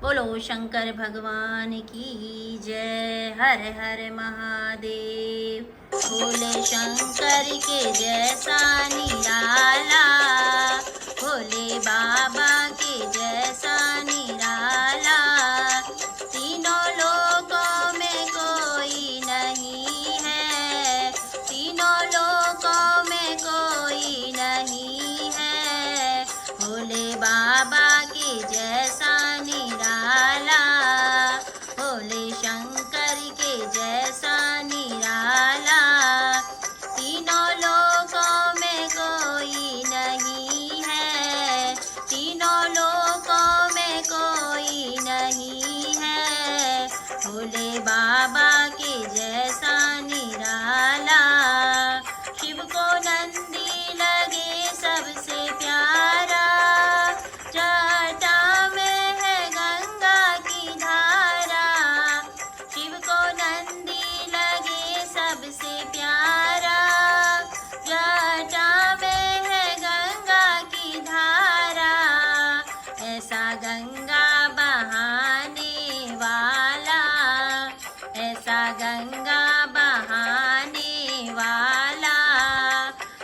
बोलो शंकर भगवान की जय। हर हर महादेव। भोले शंकर के जैसा निराला, भोले बाबा के जैसा निराला, तीनों लोकों में कोई नहीं है, तीनों लोकों में कोई नहीं है। भोले बाबा के जैसा निराला, भोले शंकर के जैसा निराला, तीनों लोकों में कोई नहीं है, तीनों लोकों में कोई नहीं है। भोले बाबा के जैसा निराला। शिव को नंदी लगे सबसे प्यारा, जटा में है गंगा की धारा। शिव को नंदी लगे सबसे प्यारा, जटा में है गंगा की धारा। ऐसा गंगा बहाने वाला, ऐसा गंगा बहाने वाला,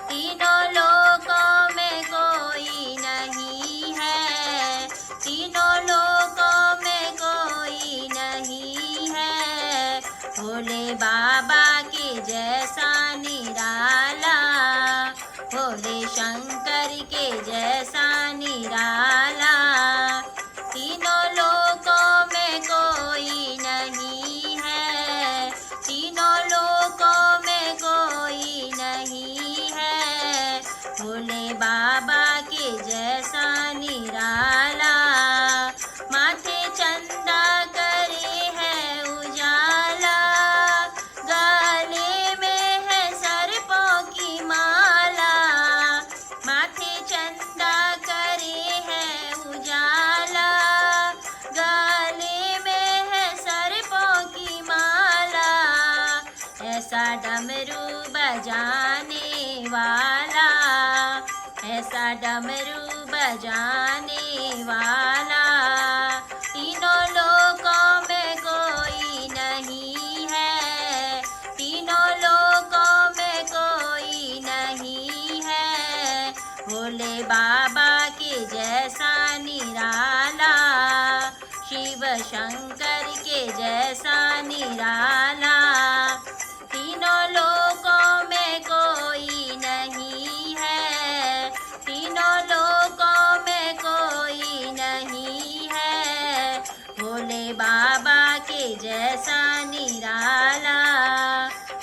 तीनों लोकों में कोई नहीं है, तीनों लोकों में कोई नहीं है। भोले बाबा के जैसा निराला, भोले शंकर के जैसा निराला, तीनों लोकों में कोई नहीं है, तीनों लोकों में कोई नहीं है। भोले बाबा के जैसा निराला। माथे चंदा करे है उजाला, गले में है सर्पों की माला। माथे चंदा करे है उजाला, गले में है सर्पों की माला। ऐसा डमरू बजाने वाला, ऐसा डमरू बजाने वाला, तीनों लोकों में कोई नहीं है, तीनों लोकों में कोई नहीं है। भोले बाबा के जैसा निराला, शिव शंकर के जैसा निराला, तीनों लोकों में कोई नहीं है, तीनों लोकों में कोई नहीं है। भोले बाबा के जैसा निराला।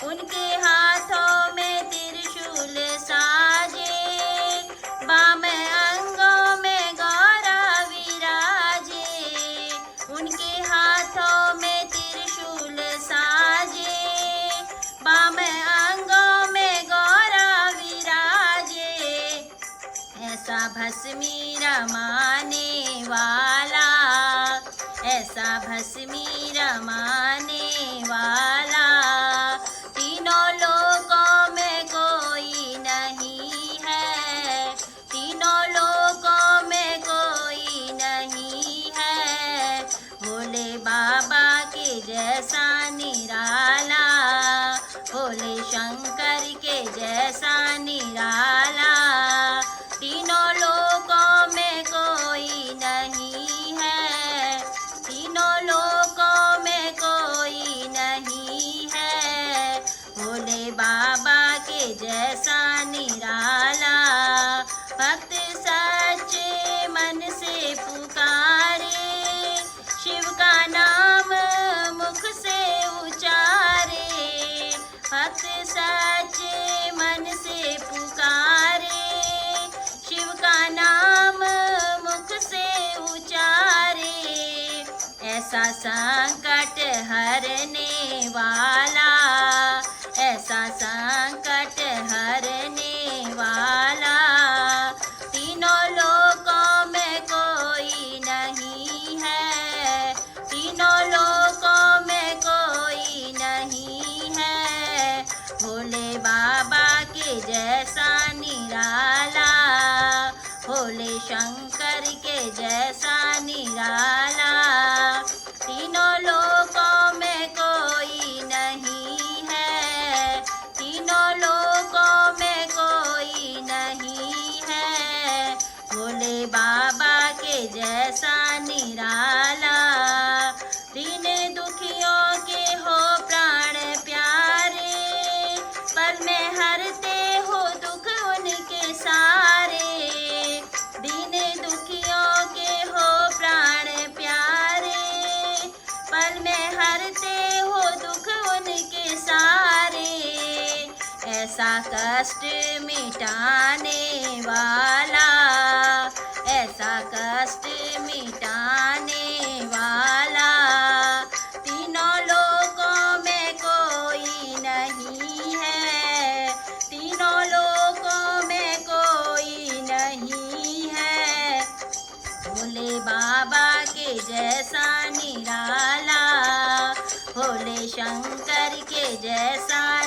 उनके हाथों में त्रिशूल साजे, बाम अंगों में गौरा विराजे। उनके हाथों में त्रिशूल साजे, बाम अंगों में गौरा विराजे। ऐसा भस्मी रमाने वाला, ऐसा भस्मी रमाने वाला, तीनों लोकों में कोई नहीं है, तीनों लोकों में कोई नहीं है। भोले बाबा के जैसा निराला, भोले शंकर के जैसा निराला, तीनों लोकों में कोई नहीं है, तीनों लोकों में कोई नहीं है। भोले बाबा के जैसा निराला। भक्त सच्चे मन से पुकारे, शिव का नाम मुख से उचारे। भक्त सच्चे मन से पुकारे, शिव का नाम मुख से उचारे। ऐसा संकट हरने वाला, ऐसा संकट हरने वाला, तीनों लोकों में कोई नहीं है, तीनों लोकों में कोई नहीं है। भोले बाबा के जैसा निराला, भोले शंकर के जैसा निराला। कष्ट मिटाने वाला, ऐसा कष्ट मिटाने वाला, तीनों लोकों में कोई नहीं है, तीनों लोकों में कोई नहीं है, भोले बाबा के जैसा निराला, भोले शंकर के जैसा